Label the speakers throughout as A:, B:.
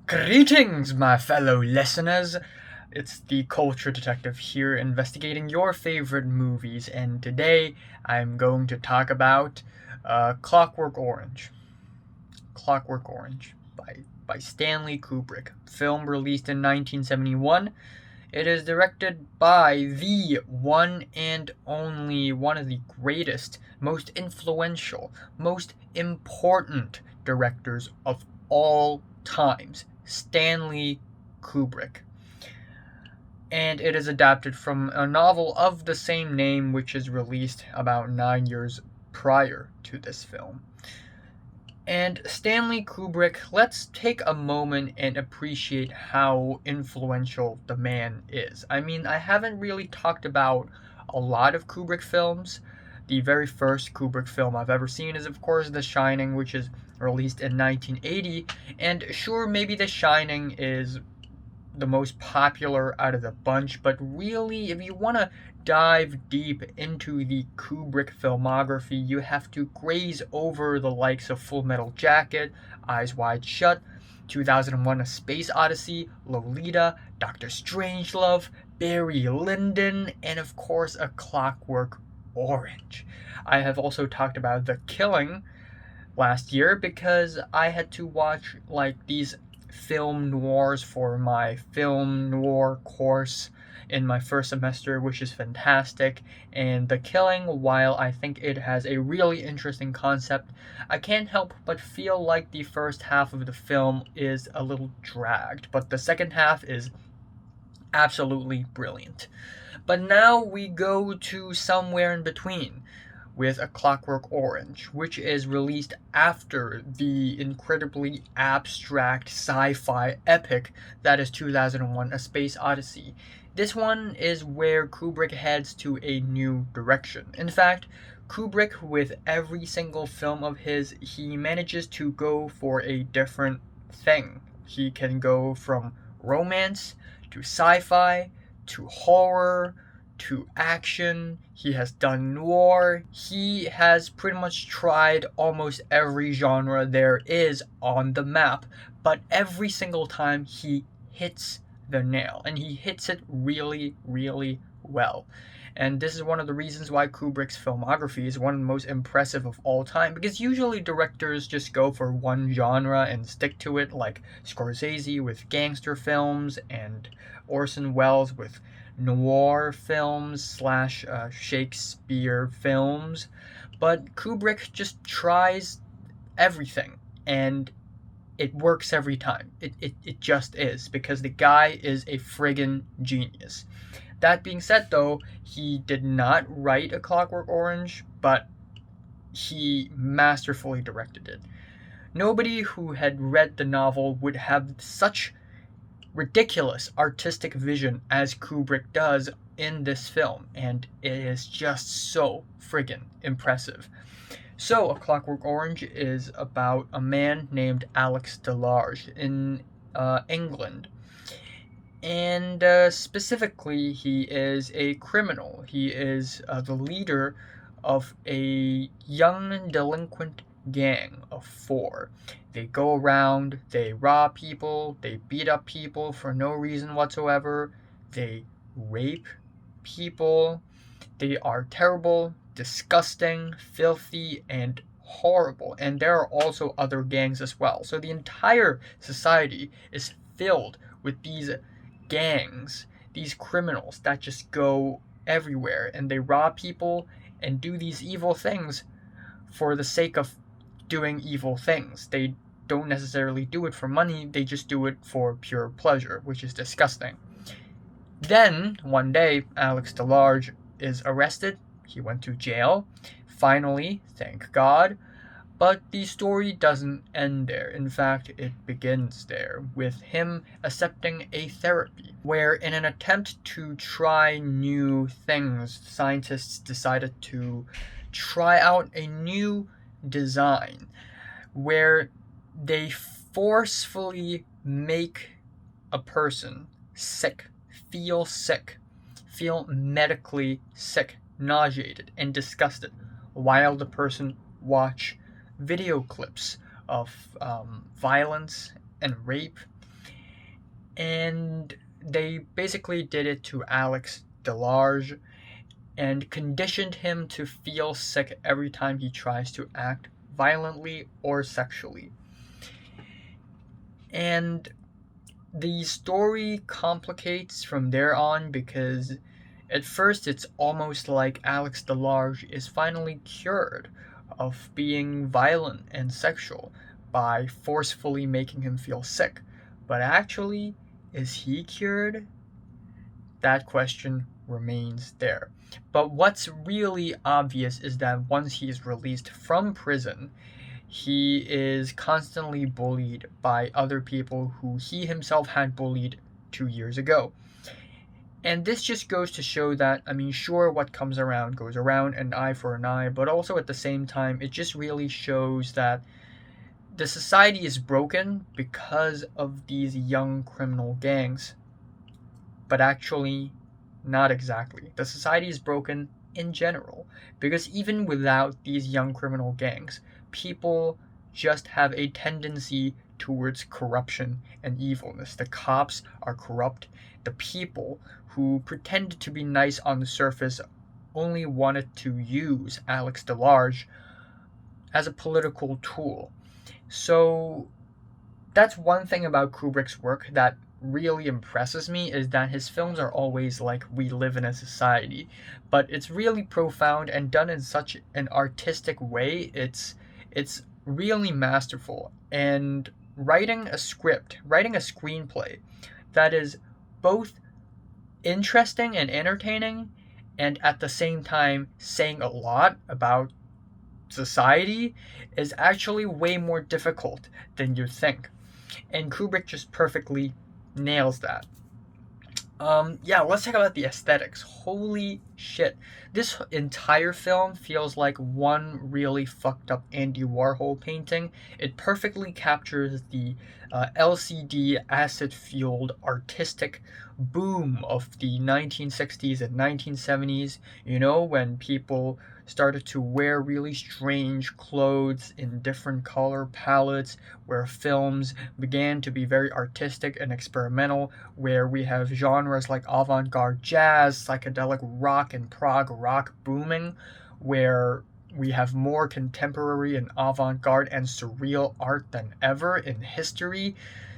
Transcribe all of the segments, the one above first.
A: Greetings, my fellow listeners. It's the Culture Detective here investigating your favorite movies, and today I'm going to talk about Clockwork Orange. Clockwork Orange by Stanley Kubrick. Film released in 1971. It is directed by the one and only one of the greatest, most influential, most important directors of all times, Stanley Kubrick. And it is adapted from a novel of the same name, which is released about 9 years prior to this film. And Stanley Kubrick, let's take a moment and appreciate how influential the man is. I mean, I haven't really talked about a lot of Kubrick films. The very first Kubrick film I've ever seen is, of course, The Shining, which is released in 1980. And sure, maybe The Shining is the most popular out of the bunch, but really, if you want to dive deep into the Kubrick filmography, you have to graze over the likes of Full Metal Jacket, Eyes Wide Shut, 2001: A Space Odyssey, Lolita, Doctor Strangelove, Barry Lyndon, and of course A Clockwork Orange. I have also talked about The Killing last year because I had to watch these film noirs for my film noir course in my first semester, which is fantastic. And The Killing, while I think it has a really interesting concept, I can't help but feel like the first half of the film is a little dragged, but the second half is absolutely brilliant. But now we go to somewhere in between with A Clockwork Orange, which is released after the incredibly abstract sci-fi epic that is 2001: A Space Odyssey. This one is where Kubrick heads to a new direction. In fact, Kubrick, with every single film of his, he manages to go for a different thing. He can go from romance to sci-fi to horror to action. He has done noir. He has pretty much tried almost every genre there is on the map, but every single time he hits the nail, and he hits it really, really well. And this is one of the reasons why Kubrick's filmography is one of the most impressive of all time, because usually directors just go for one genre and stick to it, like Scorsese with gangster films and Orson Welles with noir films slash Shakespeare films. But Kubrick just tries everything, and it works every time. It just is, because the guy is a friggin' genius. That being said, though, he did not write A Clockwork Orange, but he masterfully directed it. Nobody who had read the novel would have such ridiculous artistic vision as Kubrick does in this film, and it is just so friggin' impressive. So, A Clockwork Orange is about a man named Alex DeLarge in England. And specifically, he is a criminal. He is the leader of a young delinquent gang of four. They go around, they rob people, they beat up people for no reason whatsoever, they rape people. They are terrible, disgusting, filthy, and horrible. And there are also other gangs as well. So the entire society is filled with these gangs, these criminals that just go everywhere and they rob people and do these evil things for the sake of doing evil things. They don't necessarily do it for money, they just do it for pure pleasure, which is disgusting. Then, one day, Alex DeLarge is arrested. He went to jail. Finally, thank God. But the story doesn't end there. In fact, it begins there, with him accepting a therapy, where in an attempt to try new things, scientists decided to try out a new design, where they forcefully make a person sick, feel medically sick, nauseated, and disgusted, while the person watch video clips of violence and rape. and they basically did it to Alex DeLarge and conditioned him to feel sick every time he tries to act violently or sexually. And the story complicates from there on because at first it's almost like Alex DeLarge is finally cured of being violent and sexual by forcefully making him feel sick. But actually, is he cured? That question remains there. But what's really obvious is that once he's released from prison, he is constantly bullied by other people who he himself had bullied 2 years ago. And this just goes to show that, I mean, sure, what comes around goes around, an eye for an eye, but also at the same time, it just really shows that the society is broken because of these young criminal gangs. But actually, not exactly. The society is broken in general, because even without these young criminal gangs, people just have a tendency towards corruption and evilness. The cops are corrupt. The people who pretended to be nice on the surface only wanted to use Alex DeLarge as a political tool. So that's one thing about Kubrick's work that really impresses me, is that his films are always like we live in a society, but it's really profound and done in such an artistic way. It's really masterful. And writing a script, writing a screenplay that is both interesting and entertaining and at the same time saying a lot about society is actually way more difficult than you think. And Kubrick just perfectly nails that. Yeah, let's talk about the aesthetics. Holy shit. This entire film feels like one really fucked up Andy Warhol painting. It perfectly captures the LCD acid fueled artistic boom of the 1960s and 1970s. You know, when people started to wear really strange clothes in different color palettes, where films began to be very artistic and experimental, where we have genres like avant-garde jazz, psychedelic rock, and prog rock booming, where we have more contemporary and avant-garde and surreal art than ever in history.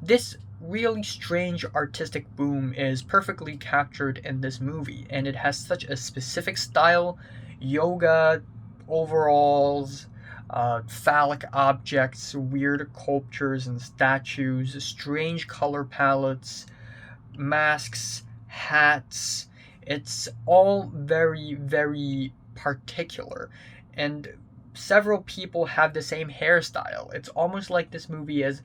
A: This really strange artistic boom is perfectly captured in this movie, and it has such a specific style: yoga, overalls, phallic objects, weird sculptures and statues, strange color palettes, masks, hats. It's all very, very particular. And several people have the same hairstyle. It's almost like this movie is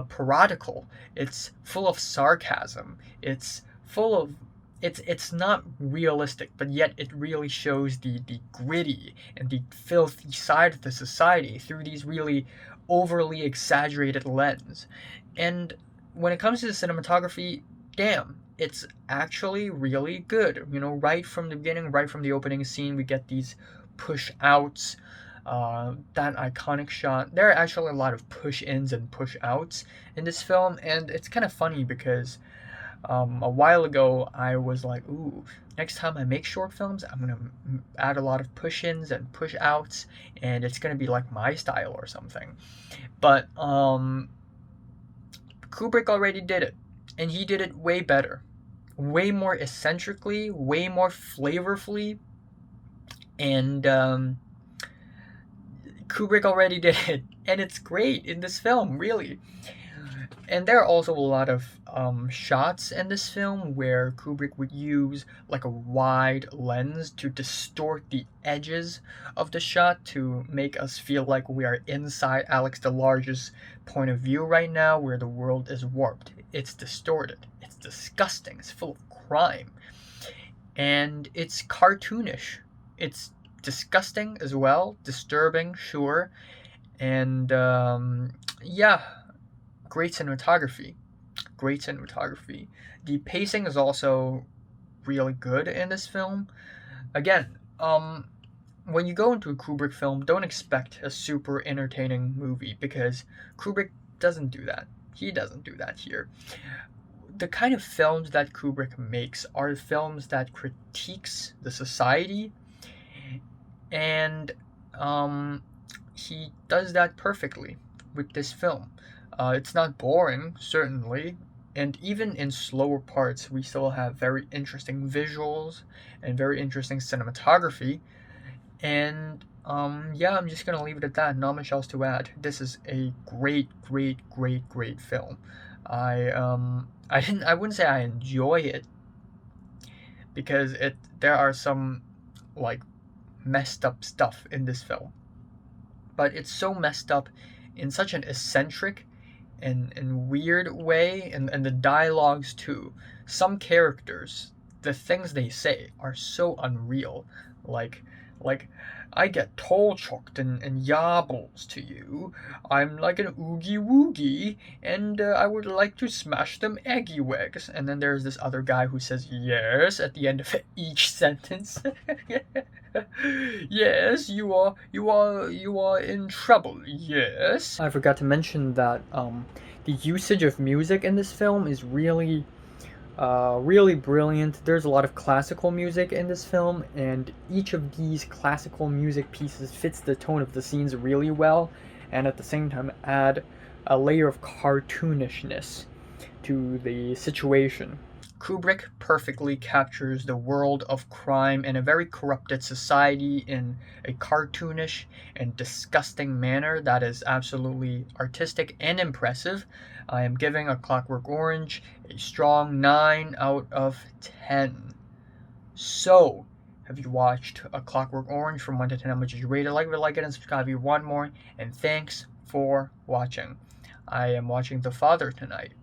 A: parodical. It's full of sarcasm. It's full of it's not realistic, but yet it really shows the gritty and the filthy side of the society through these really overly exaggerated lens. And when it comes to the cinematography, damn, it's actually really good. You know, right from the beginning, right from the opening scene, we get these push outs. That iconic shot. There are actually a lot of push ins and push outs in this film, and it's kind of funny because a while ago I was like, ooh, next time I make short films, I'm gonna add a lot of push ins and push outs, and it's gonna be like my style or something. But Kubrick already did it, and he did it way better, way more eccentrically, way more flavorfully, and Kubrick already did it, and it's great in this film, really. And there are also a lot of shots in this film where Kubrick would use like a wide lens to distort the edges of the shot to make us feel like we are inside Alex DeLarge's point of view right now, where the world is warped. It's distorted. It's disgusting. It's full of crime. And it's cartoonish. It's disgusting as well, disturbing, sure. And yeah, great cinematography. Great cinematography. The pacing is also really good in this film. Again, when you go into a Kubrick film, don't expect a super entertaining movie because Kubrick doesn't do that. He doesn't do that here. the kind of films that Kubrick makes are films that critiques the society, and he does that perfectly with this film. It's not boring, certainly, and even in slower parts, we still have very interesting visuals and very interesting cinematography. And yeah, I'm just gonna leave it at that. Not much else to add. This is a great, great, great, great film. I wouldn't say I enjoy it because there are some like messed up stuff in this film, but it's so messed up in such an eccentric and weird way, and the dialogues too. Some characters, the things they say are so unreal. Like like I get tolchoked and yabbles to you. I'm like an oogie woogie, and I would like to smash them eggy wags. And then there's this other guy who says yes at the end of each sentence. Yes, you are in trouble. Yes. I forgot to mention that the usage of music in this film is really brilliant. There's a lot of classical music in this film, and each of these classical music pieces fits the tone of the scenes really well, and at the same time add a layer of cartoonishness to the situation. Kubrick perfectly captures the world of crime in a very corrupted society in a cartoonish and disgusting manner that is absolutely artistic and impressive. I am giving A Clockwork Orange a strong 9 out of 10. So, have you watched A Clockwork Orange from 1 to 10? How much did you rate it? Like it, and subscribe if you want more. And thanks for watching. I am watching The Father tonight.